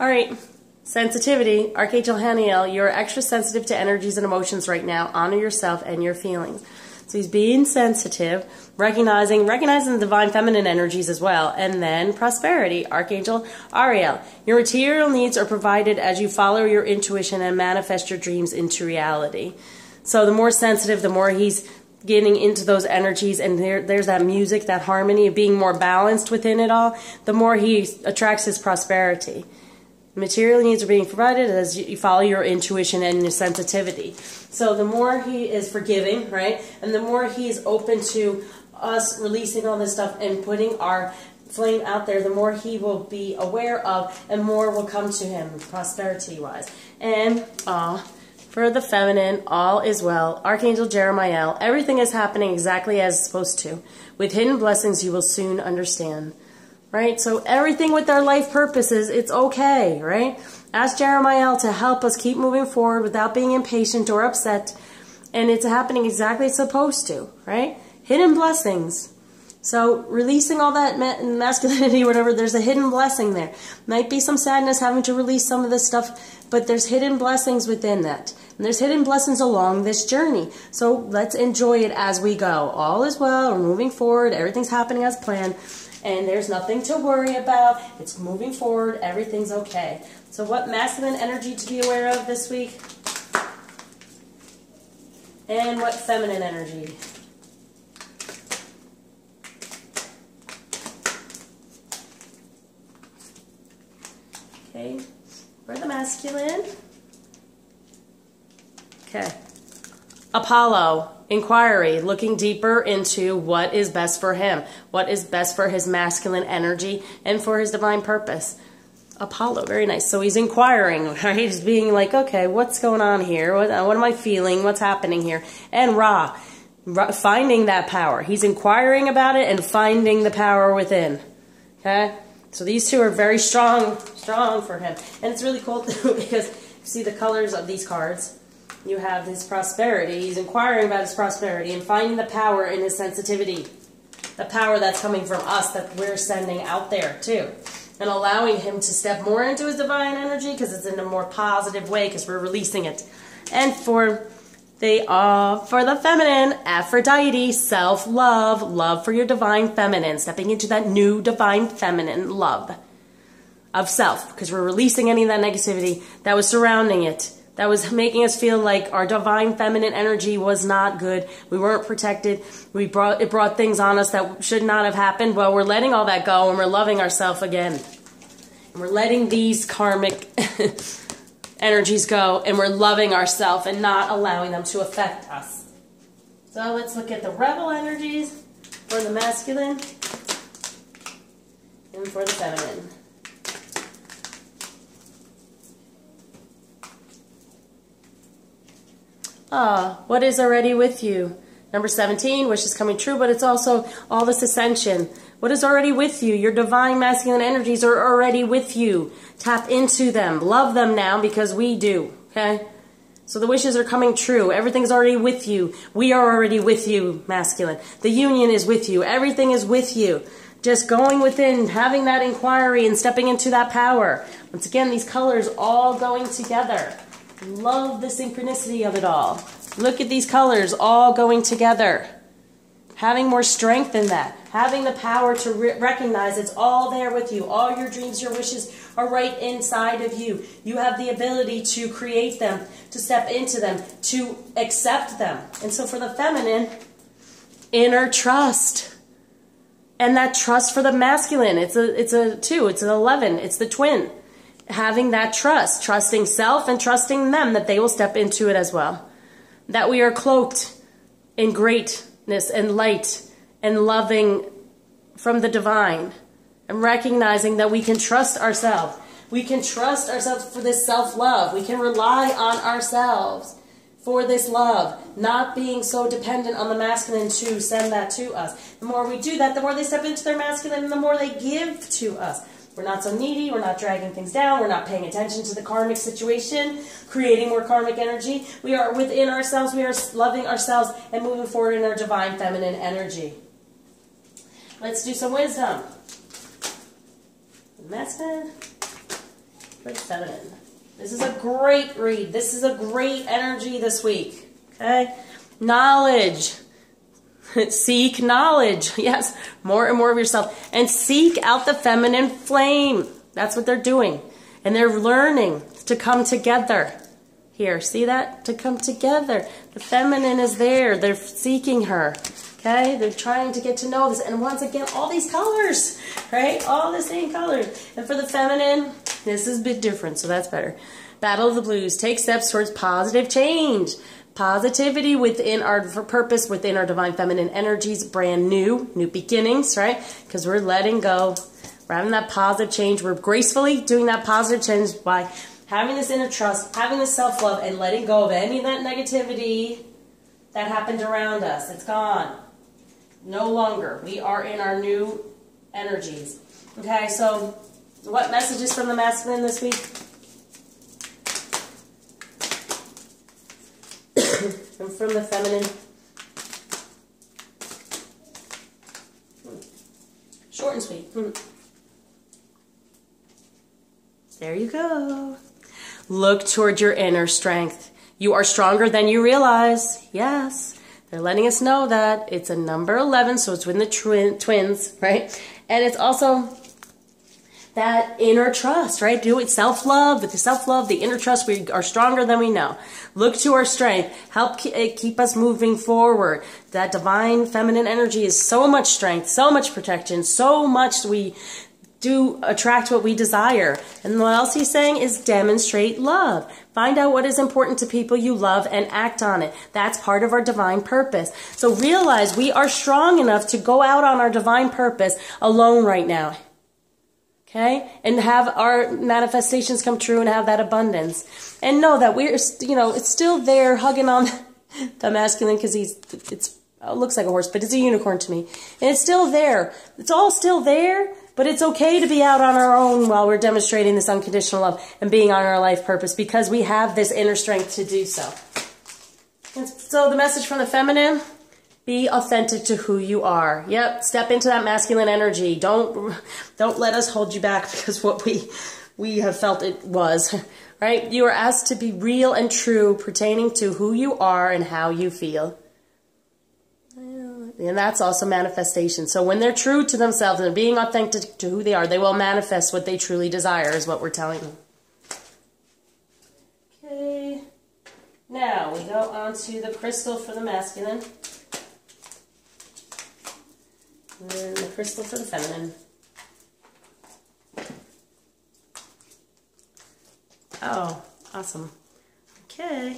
All right. Sensitivity. Archangel Haniel, you're extra sensitive to energies and emotions right now. Honor yourself and your feelings. So he's being sensitive, recognizing the divine feminine energies as well. And then prosperity. Archangel Ariel, your material needs are provided as you follow your intuition and manifest your dreams into reality. So the more sensitive, the more he's getting into those energies, and there's that music, that harmony of being more balanced within it all, the more he attracts his prosperity. Material needs are being provided as you follow your intuition and your sensitivity. So the more he is forgiving, right, and the more he is open to us releasing all this stuff and putting our flame out there, the more he will be aware of, and more will come to him prosperity-wise. And for the feminine, all is well. Archangel Jeremiah, everything is happening exactly as it's supposed to. With hidden blessings, you will soon understand. Right? So everything with our life purposes, it's okay, right? Ask Jeremiah to help us keep moving forward without being impatient or upset. And it's happening exactly as it's supposed to, right? Hidden blessings. So releasing all that masculinity, whatever, there's a hidden blessing there. Might be some sadness having to release some of this stuff, but there's hidden blessings within that. And there's hidden blessings along this journey. So let's enjoy it as we go. All is well. We're moving forward. Everything's happening as planned. And there's nothing to worry about. It's moving forward. Everything's okay. So what masculine energy to be aware of this week? And what feminine energy? Okay, for the masculine. Okay. Apollo, inquiry, looking deeper into what is best for him, what is best for his masculine energy and for his divine purpose. Apollo, very nice. So he's inquiring, right? He's being like, okay, what's going on here? What am I feeling? What's happening here? And Ra, finding that power. He's inquiring about it and finding the power within. Okay? So these two are very strong for him. And it's really cool too, because you see the colors of these cards. You have his prosperity. He's inquiring about his prosperity and finding the power in his sensitivity. the power that's coming from us that we're sending out there too. And allowing him to step more into his divine energy because it's in a more positive way because we're releasing it. And for the feminine, Aphrodite, self-love, love for your divine feminine, stepping into that new divine feminine love of self because we're releasing any of that negativity that was surrounding it, that was making us feel like our divine feminine energy was not good. We weren't protected. It brought things on us that should not have happened. Well, we're letting all that go and we're loving ourselves again. And we're letting these karmic energies go and we're loving ourselves and not allowing them to affect us. So let's look at the rebel energies for the masculine and for the feminine. What is already with you? Number 17, which is coming true, but it's also all this ascension. What is already with you? Your divine masculine energies are already with you. Tap into them. Love them now because we do. Okay? So the wishes are coming true. Everything's already with you. We are already with you, masculine. The union is with you. Everything is with you. Just going within, having that inquiry and stepping into that power. Once again, these colors all going together. Love the synchronicity of it all. Look at these colors all going together. Having more strength in that. Having the power to recognize it's all there with you. All your dreams, your wishes are right inside of you. You have the ability to create them, to step into them, to accept them. And so for the feminine, inner trust. And that trust for the masculine, it's a 2, it's an 11, it's the twin. Having that trust, trusting self and trusting them that they will step into it as well. That we are cloaked in greatness and light and loving from the divine. And recognizing that we can trust ourselves. We can trust ourselves for this self-love. We can rely on ourselves for this love. Not being so dependent on the masculine to send that to us. The more we do that, the more they step into their masculine and the more they give to us. We're not so needy, we're not dragging things down, we're not paying attention to the karmic situation, creating more karmic energy. We are within ourselves, we are loving ourselves and moving forward in our divine feminine energy. Let's do some wisdom. Masculine for feminine. This is a great read. This is a great energy this week. Okay? Knowledge. Seek knowledge. Yes, more and more of yourself. And seek out the feminine flame. That's what they're doing. And they're learning to come together. Here, see that? To come together. The feminine is there. They're seeking her. Okay? They're trying to get to know this. And once again, all these colors. Right? All the same colors. And for the feminine, this is a bit different, so that's better. Battle of the Blues. Take steps towards positive change. Positivity within our purpose, within our divine feminine energies, brand new beginnings, right? Because we're letting go. We're having that positive change. We're gracefully doing that positive change by having this inner trust, having this self-love, and letting go of any of that negativity that happened around us. It's gone. No longer. We are in our new energies. Okay, so what messages from the masculine this week? And from the feminine. Short and sweet. There you go. Look toward your inner strength. You are stronger than you realize. Yes. They're letting us know that. It's a number 11, so it's with the twins, right? And it's also that inner trust, right? Do it self-love. With the self-love, the inner trust, we are stronger than we know. Look to our strength. Help keep us moving forward. That divine feminine energy is so much strength, so much protection, so much we do attract what we desire. And what else he's saying is demonstrate love. Find out what is important to people you love and act on it. That's part of our divine purpose. So realize we are strong enough to go out on our divine purpose alone right now. Okay? And have our manifestations come true and have that abundance. And know that we're, it's still there hugging on the masculine because it looks like a horse, but it's a unicorn to me. And it's still there. It's all still there, but it's okay to be out on our own while we're demonstrating this unconditional love and being on our life purpose because we have this inner strength to do so. And so the message from the feminine Be authentic to who you are. Yep, step into that masculine energy. Don't let us hold you back because what we have felt it was, right? You are asked to be real and true pertaining to who you are and how you feel. And that's also manifestation. So when they're true to themselves and being authentic to who they are, they will manifest what they truly desire is what we're telling them. Okay. Now we go on to the crystal for the masculine. And then the crystal for the feminine. Oh, awesome. Okay.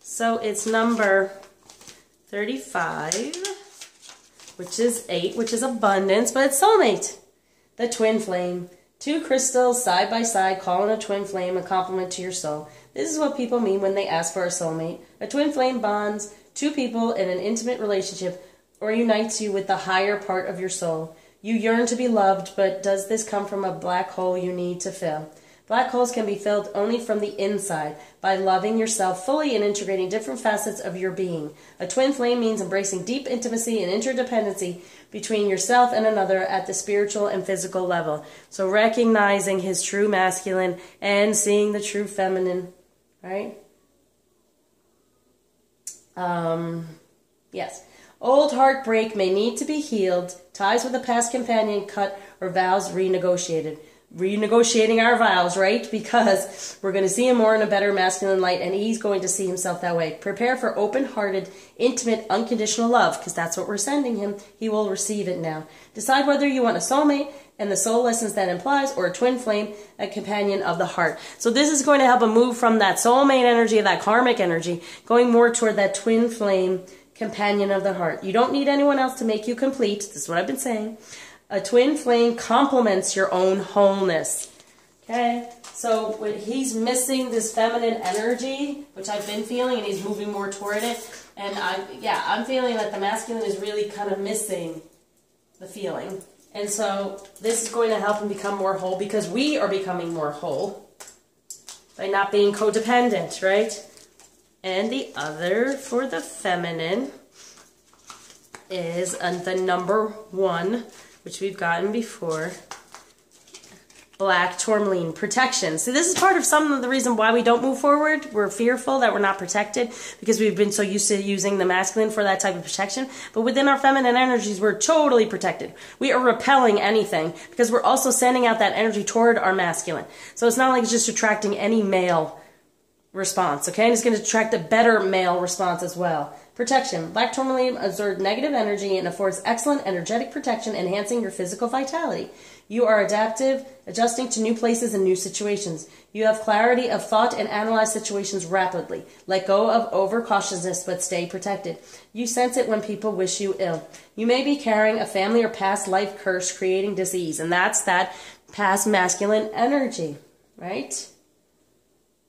So it's number 35, which is 8, which is abundance, but it's soulmate. The twin flame. 2 crystals side by side, calling a twin flame a compliment to your soul. This is what people mean when they ask for a soulmate. A twin flame bonds 2 people in an intimate relationship or unites you with the higher part of your soul. You yearn to be loved, but does this come from a black hole you need to fill? Black holes can be filled only from the inside, by loving yourself fully and integrating different facets of your being. A twin flame means embracing deep intimacy and interdependency between yourself and another at the spiritual and physical level. So recognizing his true masculine and seeing the true feminine, right? Yes. Old heartbreak may need to be healed, ties with a past companion cut, or vows renegotiated. Renegotiating our vows, right? Because we're going to see him more in a better masculine light, and he's going to see himself that way. Prepare for open-hearted, intimate, unconditional love, because that's what we're sending him. He will receive it now. Decide whether you want a soulmate and the soul lessons that implies, or a twin flame, a companion of the heart. So this is going to help him move from that soulmate energy, that karmic energy, going more toward that twin flame, companion of the heart. You don't need anyone else to make you complete. This is what I've been saying. A twin flame complements your own wholeness. Okay? So when he's missing this feminine energy, which I've been feeling, and he's moving more toward it. And I'm feeling that the masculine is really kind of missing the feeling. And so this is going to help him become more whole, because we are becoming more whole by not being codependent, right? And the other for the feminine is the number 1, which we've gotten before. Black tourmaline, protection. So this is part of some of the reason why we don't move forward. We're fearful that we're not protected because we've been so used to using the masculine for that type of protection. But within our feminine energies, we're totally protected. We are repelling anything because we're also sending out that energy toward our masculine. So it's not like it's just attracting any male response, okay? And it's going to attract a better male response as well. Protection. Black tourmaline absorbs negative energy and affords excellent energetic protection, enhancing your physical vitality. You are adaptive, adjusting to new places and new situations. You have clarity of thought and analyze situations rapidly. Let go of overcautiousness, but stay protected. You sense it when people wish you ill. You may be carrying a family or past life curse creating disease, and that's that past masculine energy, right?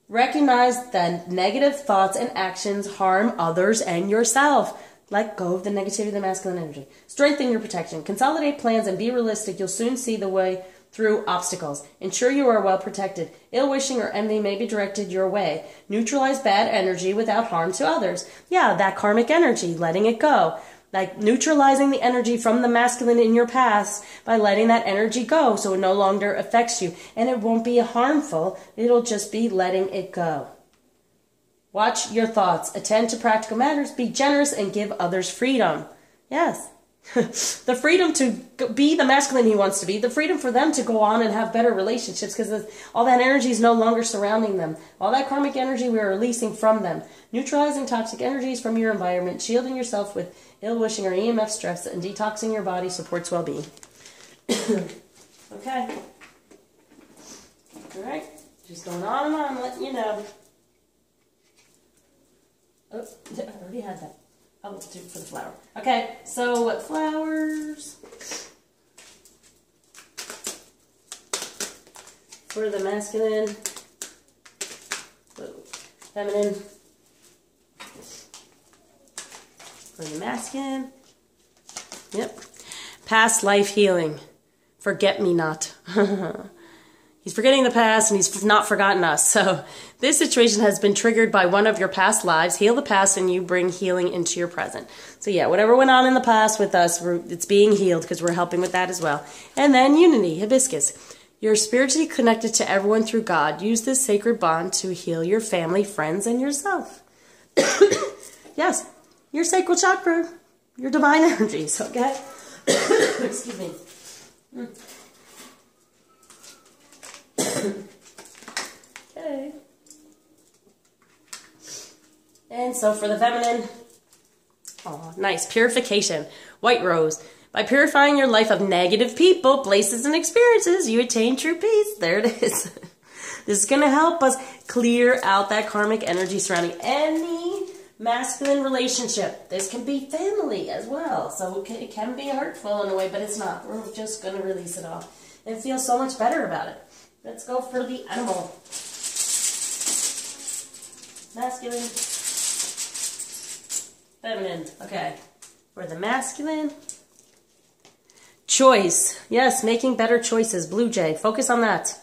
Recognize that negative thoughts and actions harm others and yourself. Let go of the negativity of the masculine energy. Strengthen your protection. Consolidate plans and be realistic. You'll soon see the way through obstacles. Ensure you are well protected. Ill-wishing or envy may be directed your way. Neutralize bad energy without harm to others. Yeah, that karmic energy, letting it go. Like neutralizing the energy from the masculine in your past by letting that energy go so it no longer affects you. And it won't be harmful. It'll just be letting it go. Watch your thoughts. Attend to practical matters. Be generous and give others freedom. Yes. The freedom to be the masculine he wants to be. The freedom for them to go on and have better relationships because all that energy is no longer surrounding them. All that karmic energy we are releasing from them. Neutralizing toxic energies from your environment. Shielding yourself with ill-wishing or EMF stress, and detoxing your body supports well-being. Okay. All right. Just going on and on, letting you know. Oh, I already had that. Oh, let's do it for the flower. Okay, so what flowers? For the masculine. Feminine. For the masculine. Yep. Past life healing. Forget me not. He's forgetting the past and he's not forgotten us. So this situation has been triggered by one of your past lives. Heal the past and you bring healing into your present. So yeah, whatever went on in the past with us, it's being healed because we're helping with that as well. And then unity, hibiscus. You're spiritually connected to everyone through God. Use this sacred bond to heal your family, friends, and yourself. Yes, your sacral chakra, your divine energies, okay? Excuse me. Okay. And so for the feminine, oh, nice, purification, white rose. By purifying your life of negative people, places, and experiences, you attain true peace. There it is. This is going to help us clear out that karmic energy surrounding any masculine relationship. This can be family as well. So it can be hurtful in a way, but it's not. We're just going to release it all and feel so much better about it. Let's go for the animal. Masculine. Feminine. Okay. For the masculine. Choice. Yes, making better choices. Blue Jay. Focus on that.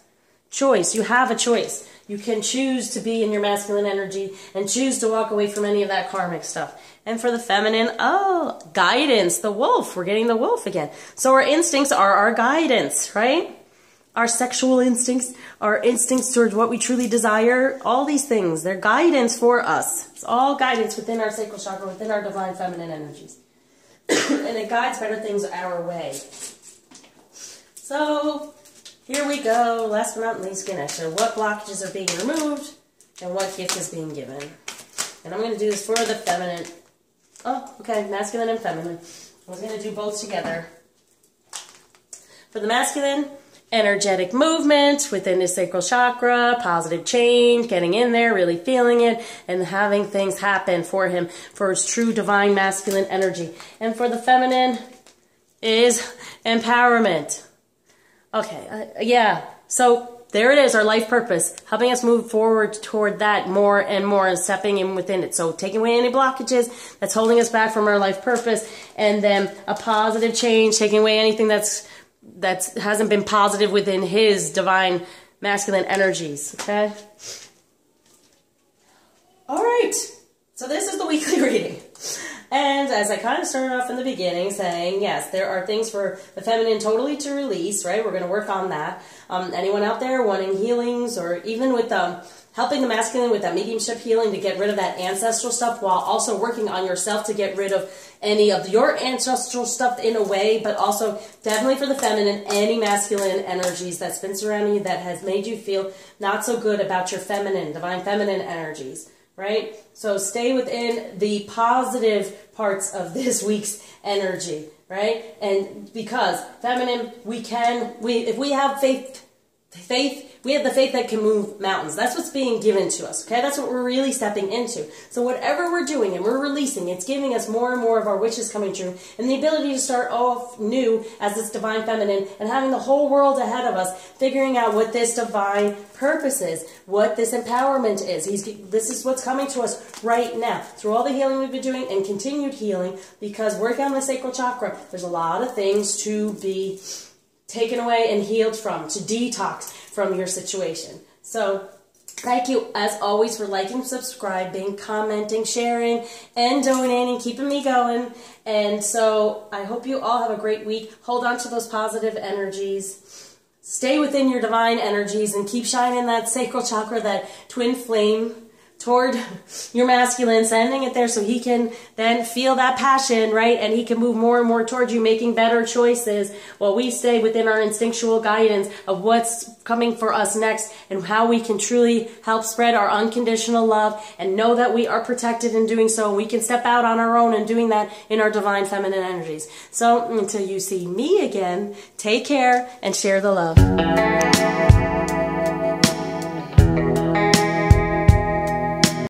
Choice. You have a choice. You can choose to be in your masculine energy and choose to walk away from any of that karmic stuff. And for the feminine, oh, guidance. The wolf. We're getting the wolf again. So our instincts are our guidance, right? Our sexual instincts, our instincts towards what we truly desire, all these things, they're guidance for us. It's all guidance within our sacral chakra, within our divine feminine energies. And it guides better things our way. So, here we go. Last but not least, Ganesha. What blockages are being removed and what gift is being given? And I'm going to do this for the feminine. Oh, okay, masculine and feminine. I was going to do both together. For the masculine, energetic movement within his sacral chakra, positive change, getting in there, really feeling it, and having things happen for him for his true divine masculine energy. And for the feminine is empowerment. Okay, yeah, so there it is, our life purpose, helping us move forward toward that more and more and stepping in within it. So taking away any blockages that's holding us back from our life purpose, and then a positive change, taking away anything that hasn't been positive within his divine masculine energies, okay? All right, so this is the weekly reading. And as I kind of started off in the beginning saying, yes, there are things for the feminine totally to release, right? We're going to work on that. Anyone out there wanting healings, or even with helping the masculine with that mediumship healing to get rid of that ancestral stuff, while also working on yourself to get rid of any of your ancestral stuff in a way, but also definitely for the feminine, any masculine energies that's been surrounding you that has made you feel not so good about your feminine, divine feminine energies, right? So stay within the positive parts of this week's energy, right? And because feminine, if we have faith, we have the faith that can move mountains. That's what's being given to us, okay? That's what we're really stepping into. So whatever we're doing and we're releasing, it's giving us more and more of our wishes coming true, and the ability to start off new as this divine feminine and having the whole world ahead of us, figuring out what this divine purpose is, what this empowerment is. This is what's coming to us right now through all the healing we've been doing and continued healing, because working on the sacral chakra, there's a lot of things to be taken away and healed from, to detox from your situation. So thank you as always for liking, subscribing, commenting, sharing, and donating, keeping me going. And so I hope you all have a great week. Hold on to those positive energies. Stay within your divine energies and keep shining that sacral chakra, that twin flame toward your masculine, sending it there so he can then feel that passion, right? And he can move more and more towards you, making better choices while we stay within our instinctual guidance of what's coming for us next and how we can truly help spread our unconditional love and know that we are protected in doing so. And we can step out on our own and doing that in our divine feminine energies. So until you see me again, take care and share the love.